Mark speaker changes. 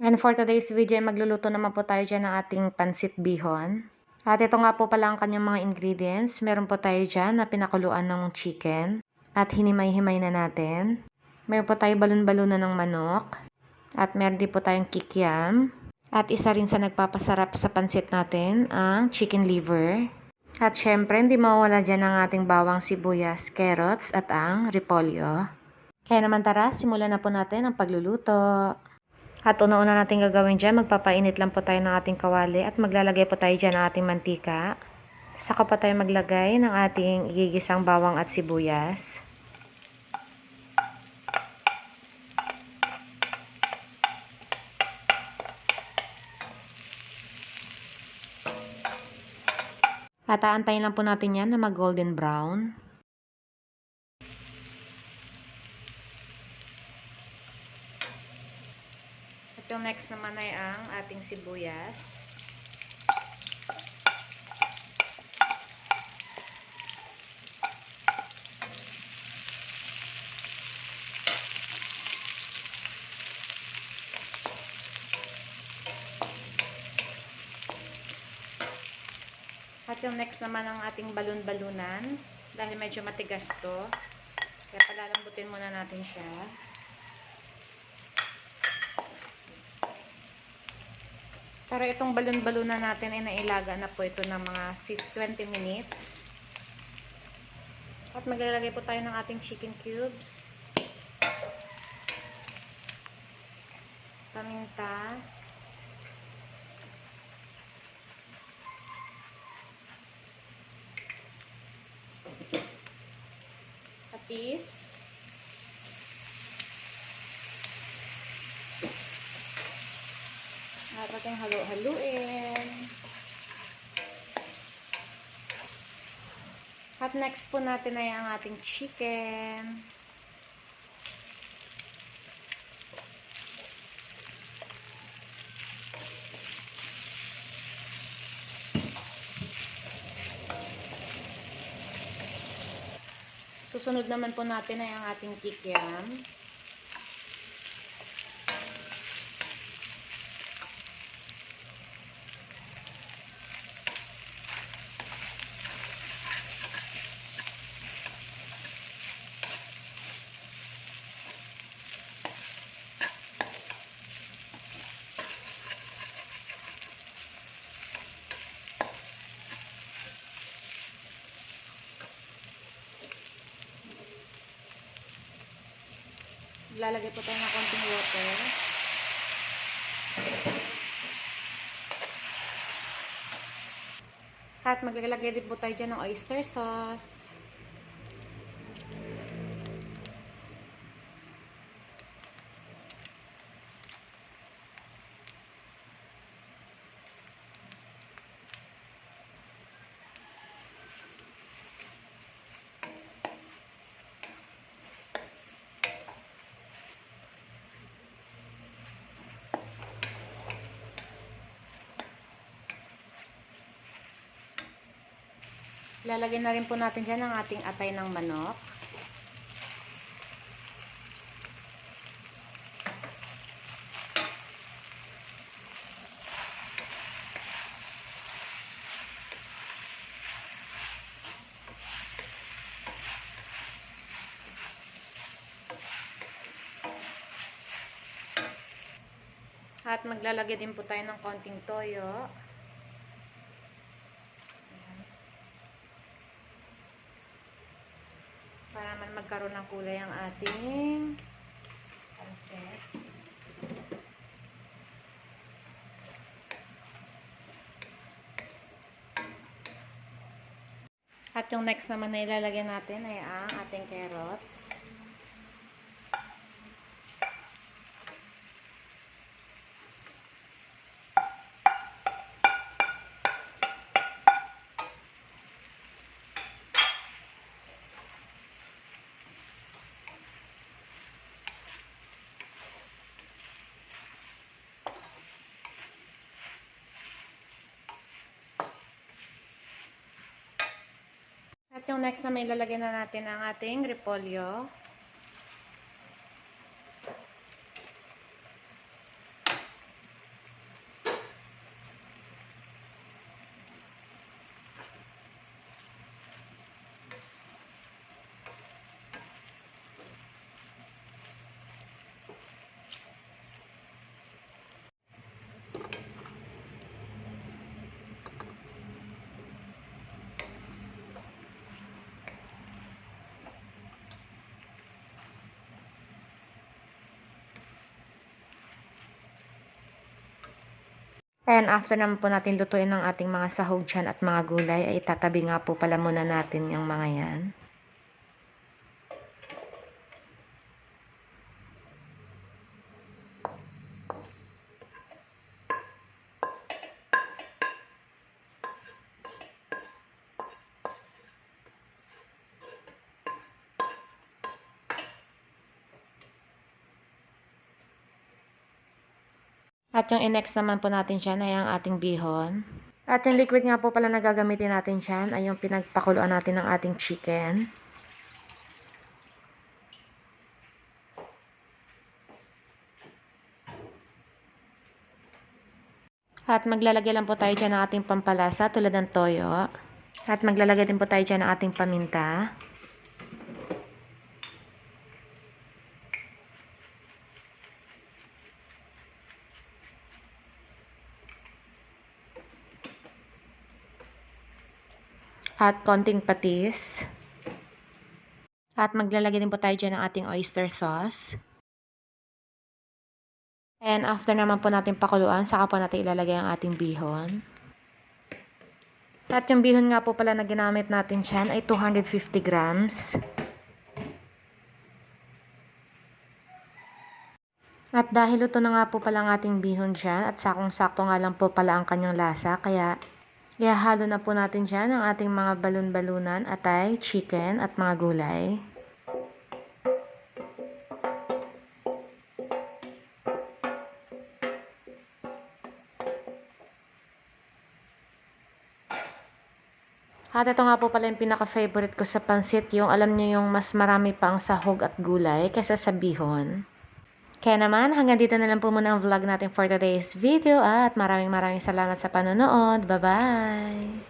Speaker 1: And for today's video, magluluto naman po tayo dyan ng ating pansit bihon. At ito nga po pala ang kanyang mga ingredients. Meron po tayo dyan na pinakuluan ng chicken. At hinimay-himay na natin. Meron po tayo balon-balunan ng manok. At meron din po tayong kikiam. At isa rin sa nagpapasarap sa pansit natin, ang chicken liver. At syempre, hindi mawawala dyan ang ating bawang sibuyas, carrots at ang repolyo. Kaya naman tara, simulan na po natin ang pagluluto. At una-una natin gagawin dyan, magpapainit lang po tayo ng ating kawali at maglalagay po tayo dyan ng ating mantika. Saka po tayo maglagay ng ating igigisang bawang at sibuyas. At aantayin lang po natin yan na mag-golden brown. At yung next naman ay ang ating sibuyas. At yung next naman ang ating balon-balunan. Dahil medyo matigas to. Kaya palalambutin muna natin siya. Pero itong balon-balunan natin ay nailaga na po ito ng mga 20 minutes. At maglalagay po tayo ng ating chicken cubes. Paminta. Tapis. At ating halo-haluin. At next po natin ay ang ating chicken. Susunod naman po natin ay ang ating kikiam. Lalagay po tayo ng konting water. At maglalagay din po tayo dyan ng oyster sauce. Lalagyan na rin po natin dyan ang ating atay ng manok. At maglalagay din po tayo ng konting toyo. Para man magkaroon ng kulay ang ating pansit. At yung next naman na ilalagay natin ay ang ating carrots. At yung next na may ilalagay na natin ang ating repolyo. And after naman po natin lutuin ng ating mga sahog dyan at mga gulay, ay itatabi nga po pala muna natin yung mga yan. At yung next naman po natin dyan ay ang ating bihon. At yung liquid nga po pala na gagamitin natin dyan ay yung pinagpakuluan natin ng ating chicken. At maglalagay lang po tayo dyan ng ating pampalasa tulad ng toyo. At maglalagay din po tayo dyan ng ating paminta. At konting patis. At maglalagay din po tayo dyan ng ating oyster sauce. And after naman po natin pakuluan, saka po natin ilalagay ang ating bihon. At yung bihon nga po pala na ginamit natin dyan ay 250 grams. At dahil luto na nga po pala ang ating bihon dyan at sakong-sakto nga lang po pala ang kanyang lasa, kaya ihahalo na po natin dyan ang ating mga balon-balunan, atay, chicken at mga gulay. At ito nga po pala yung pinaka-favorite ko sa pansit, yung alam nyo yung mas marami pang sahog at gulay kaysa sa bihon. Kaya naman, hanggang dito na lang po muna ang vlog natin for today's video at maraming salamat sa panonood. Bye-bye!